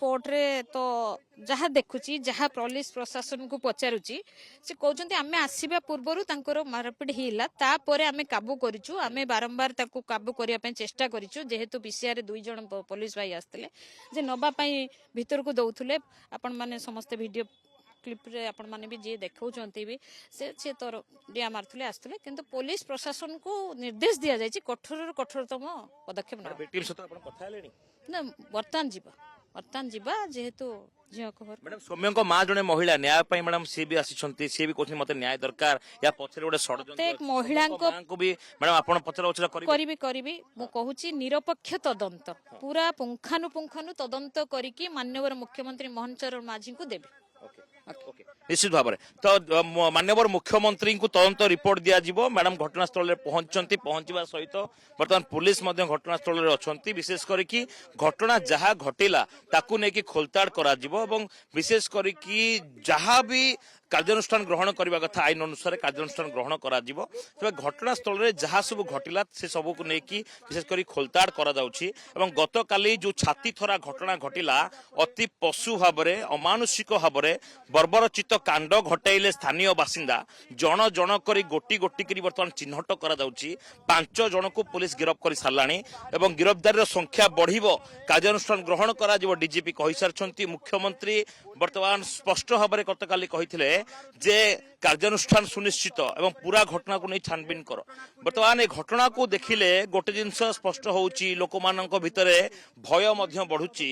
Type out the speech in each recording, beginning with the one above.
कोर्टे तो जहाँ देखुची जहाँ पुलिस प्रशासन को पचारुची से कहते आम आसवा पूर्वर मारपिट होगा तापर आम काबू करूँ आम बारंबार काबू करने चेष्टा करूँ जेहेतु पीसीआर 2 जन पुलिस भाई आसते जे नवापाई भीतर को दौले आपण मैंने समस्ते वीडियो क्लिप रे आपण माने भी जे देखौचंती भी से तो डिया मारथले आस्तले किंतु पुलिस प्रशासन को निर्देश दिया जायछि कठोर कठोरतम पदक्षेप न टीम सहित आपण କଥା हेलेनी ना वर्तमान जीवा जेहेतु झियो खबर मैडम सौम्यको मां जने महिला न्याय पई मैडम सी भी आसीछंती सी भी कोथि मते न्याय दरकार या पछरे गोटे षडयंत्र एक महिला को भी मैडम आपण पछरा उछरा करिबी मु कहूची निरपेक्ष तदंत पूरा पुंखानुपुंखानु तदंत करिकि माननीय मुख्यमंत्री मोहन चरण माझी को देबे निश्चित भाव तो माननीय मुख्यमंत्री को तदंत रिपोर्ट दिया मैडम घटनास्थल में पहुंचवा सहित बर्तमान पुलिस घटनास्थल में अच्छा विशेष करके घटना जहाँ घटिला ताकू नहीं खोलताड़ करा विशेष करके जहाँ भी कार्यानुष्ठान ग्रहण करने कथा आईन अनुसार कार्यानुष्ठान ग्रहण करा तेज घटनास्थल में जहाँ सब घटिला से सब को लेकिन विशेष कर खोलताड़ करा गत काली जो छाती थरा घटना घटिला अति पशु भाव अमानुषिक भाव बर्बरचित कांड घटाइले स्थानीय बासिंदा जन जन करी गोटी गोटी करी बर्तमान चिन्हट करा 5 जन को पुलिस गिरफ्त कर साराणी एवं गिरफ्तार संख्या बढ़िबो कार्यानुष्ठान ग्रहण करा डीजीपी कहि सारछंती मुख्यमंत्री बर्तमान स्पष्ट भाव में गतकाली कहिथिले जे कार्यानुष्ठान सुनिश्चित एवं पूरा घटना को नहीं छानबीन कर बर्तमान ए घटना को देखिले गोटे जिनस स्पष्ट होउची लोक मानक भितरे भय मध्य बढ़ुची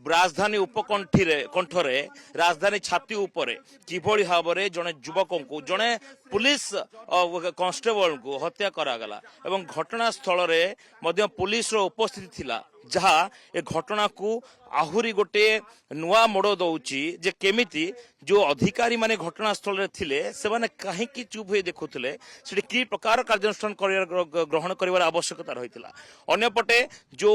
राजधानी कंठरे राजधानी छाती उपरे किभଳି भाବରେ जने युवकों को जने पुलिस कांस्टेबल को हत्या करागला एवं घटना स्थल रे मध्य पुलिस रो उपस्थिति थिला जहाँ ए घटना को आहुरी गोटे नुआ मोड़ दौची जे केमिति जो अधिकारी माने घटनास्थल रे थिले से माने काहे की चुप हुए देखुथिले सेठी की प्रकार कार्यानुष्ठान ग्रहण करिवार आवश्यकता रहितला अन्यपटे जो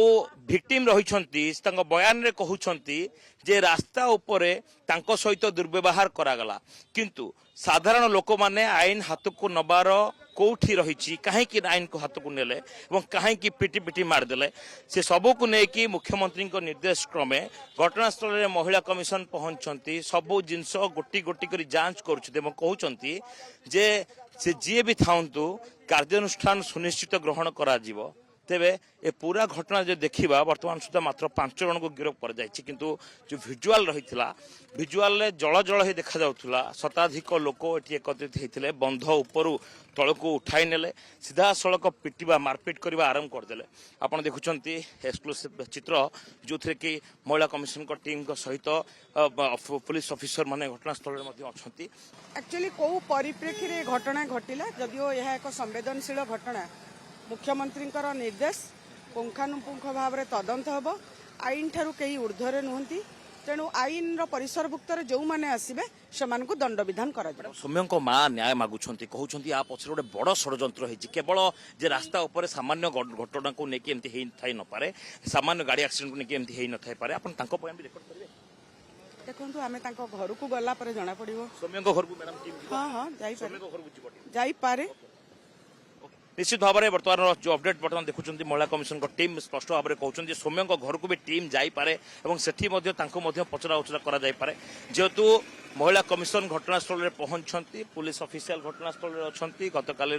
विक्टिम रहिछंती तांको बयान रे कहउछंती जे रास्ता उपरे तांको सहित दुर्व्यवहार करागला किंतु साधारण लोक माने आईन हाथ को नबार कौठी रही कहीं आईन को हाथ को नेले और कहीं पिटी पिटी मारदेले से सबू को लेकिन मुख्यमंत्री निर्देश क्रमे घटनास्थल में महिला कमिशन पहुंचती सबू जिनस गोटी गोटी कर जांच कहते जे से जी भी थांतु कार्यानुष्ठान सुनिश्चित ग्रहण करा तेबे ए पूरा घटना जो देखा वर्तमान सुधा मात्र 5 जन को गिरफ्त कर जाइछि किंतु जो विजुआल रही विजुआल जल जल ही देखा जाउथुला शताधिक लोक एटी एकत्रित होते बंध उपरू तल को उठाई नेले सीधा सड़क पिटिबा मारपिट करबा आरंभ करदेले आपण देखुचंती एक्सक्लूसिव चित्र जो थे कि महिला कमिशन को टीम को सहित पुलिस ऑफिसर माने घटनास्थल में अछंती एक्चुअली को परिप्रेक्षी रे घटना घटिला जदिओ यह एक संवेदनशील घटना मुख्यमंत्री निर्देश पुंखानुपुंख भाव में तदंत हम आईन ठारू कहीं ऊर्ध्वे नुहति तेणु आईन परिसरभुक्त जो मैंने आसवे से दंड विधान कर सौम्य माँ न्याय मागुंट कहते या पचर गोटे बड़ षड्यंत्र केवल जे रास्ता उपर सामान्य घटना को लेकिन एमती थी न पारे सामान्य गाड़ी एक्सीडेंट को लेकिन एमती हो न पारे आप रेकर्ड करेंगे देखो आम घर को गला जना पड़ो सौम्य घर को मैडम हाँ हाँ जापे निश्चित भाव में बर्तमान जो अपडेट बर्तमान देखुं महिला कमिशन टीम स्पष्ट भाव में कहते सौम्य घर को भी टीम जापे और सेठी पचरा उचरा कर जेहेतु महिला कमिशन घटनास्थल में पहुंचती पुलिस ऑफिशियल घटनास्थल में अच्छा गतकाली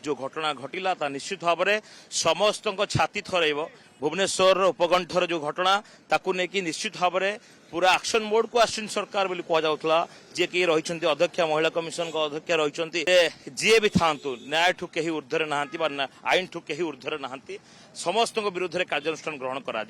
जो घटना घटिला निश्चित भाव में समस्त छाती थरब भुवनेश्वर उपकंठर जो घटना ताकू नहीं निश्चित भाव में पूरा एक्शन मोड को आसीन सरकार बोली कहुला जी कि रही अध्यक्ष महिला कमिशन अध्यक्ष रही जी भी था न्याय ठू कहीं ऊर्ध्वे नहांती आईन ठू कहीं ऊर्ध्वे नहांती समस्त विरुद्ध कार्यानुष्ठान ग्रहण करा